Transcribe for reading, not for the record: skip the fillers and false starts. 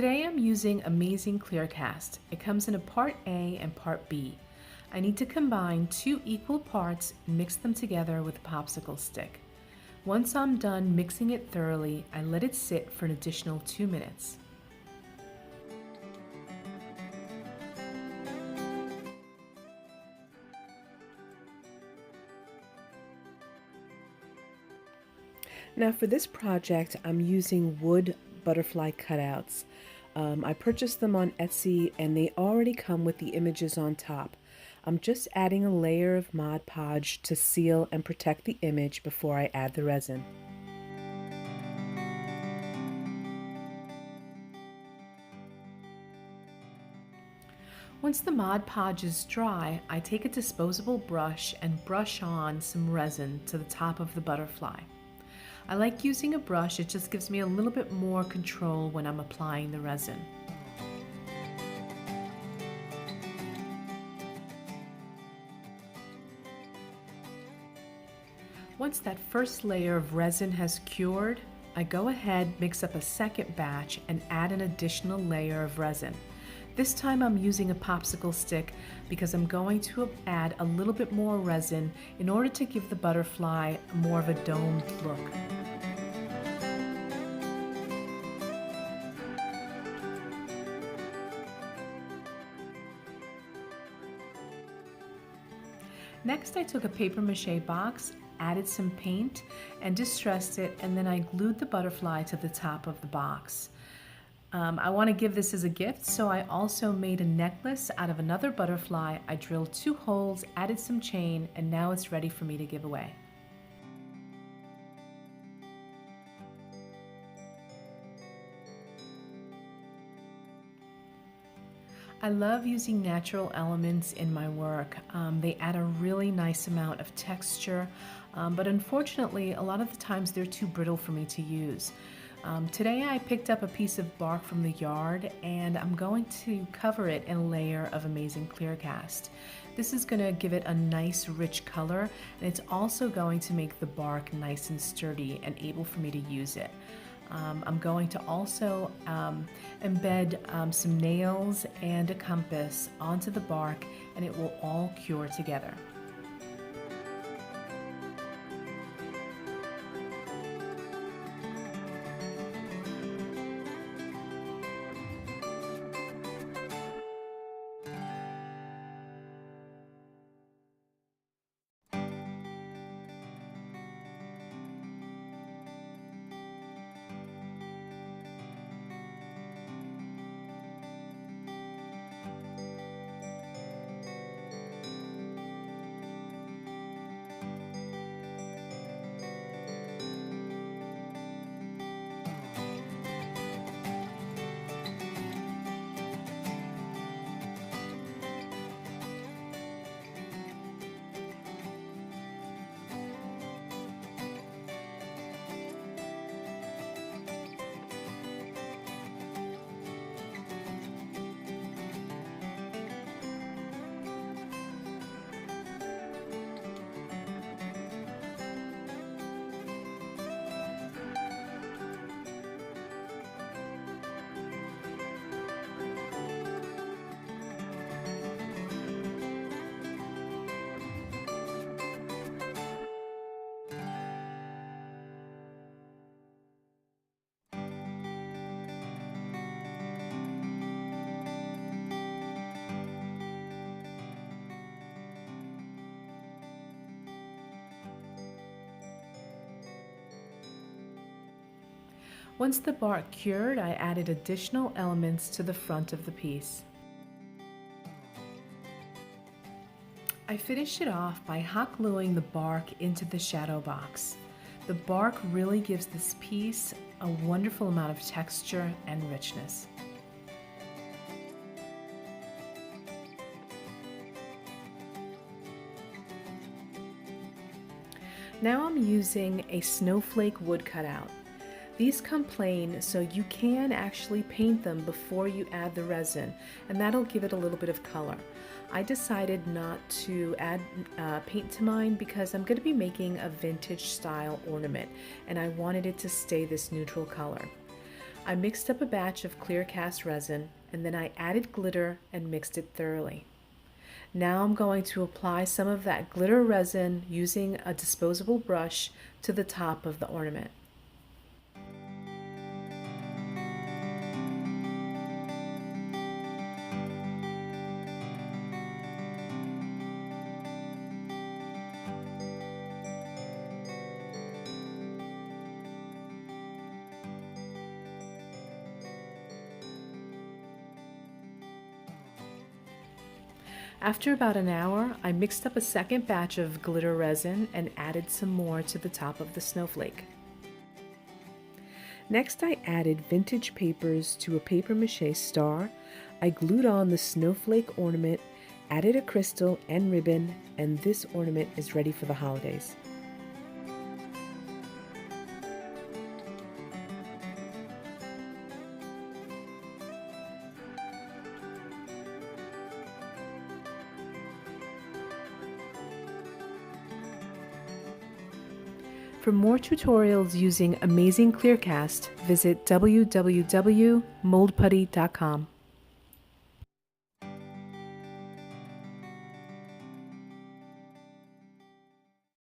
Today I'm using Amazing Clear Cast. It comes in a part A and part B. I need to combine 2 equal parts and mix them together with a popsicle stick. Once I'm done mixing it thoroughly, I let it sit for an additional 2 minutes. Now for this project, I'm using wood butterfly cutouts. I purchased them on Etsy and they already come with the images on top. I'm just adding a layer of Modpodge to seal and protect the image before I add the resin. Once the Mod Podge is dry, I take a disposable brush and brush on some resin to the top of the butterfly. I like using a brush, it just gives me a little bit more control when I'm applying the resin. Once that first layer of resin has cured, I go ahead, mix up a second batch, and add an additional layer of resin. This time I'm using a popsicle stick because I'm going to add a little bit more resin in order to give the butterfly more of a domed look. Next, I took a paper mache box, added some paint, and distressed it, and then I glued the butterfly to the top of the box. I want to give this as a gift, so I also made a necklace out of another butterfly. I drilled 2 holes, added some chain, and now it's ready for me to give away. I love using natural elements in my work. They add a really nice amount of texture, but unfortunately, a lot of the times they're too brittle for me to use. Today I picked up a piece of bark from the yard and I'm going to cover it in a layer of Amazing Clear Cast. This is going to give it a nice rich color, and it's also going to make the bark nice and sturdy and able for me to use it. I'm going to also embed some nails and a compass onto the bark, and it will all cure together. Once the bark cured, I added additional elements to the front of the piece. I finished it off by hot gluing the bark into the shadow box. The bark really gives this piece a wonderful amount of texture and richness. Now I'm using a snowflake wood cutout. These come plain, so you can actually paint them before you add the resin, and that'll give it a little bit of color. I decided not to add paint to mine because I'm going to be making a vintage style ornament, and I wanted it to stay this neutral color. I mixed up a batch of Clear Cast Resin and then I added glitter and mixed it thoroughly. Now I'm going to apply some of that glitter resin using a disposable brush to the top of the ornament. After about an hour, I mixed up a second batch of glitter resin and added some more to the top of the snowflake. Next, I added vintage papers to a paper mache star. I glued on the snowflake ornament, added a crystal and ribbon, and this ornament is ready for the holidays. For more tutorials using amazing Clear Cast, visit www.moldputty.com.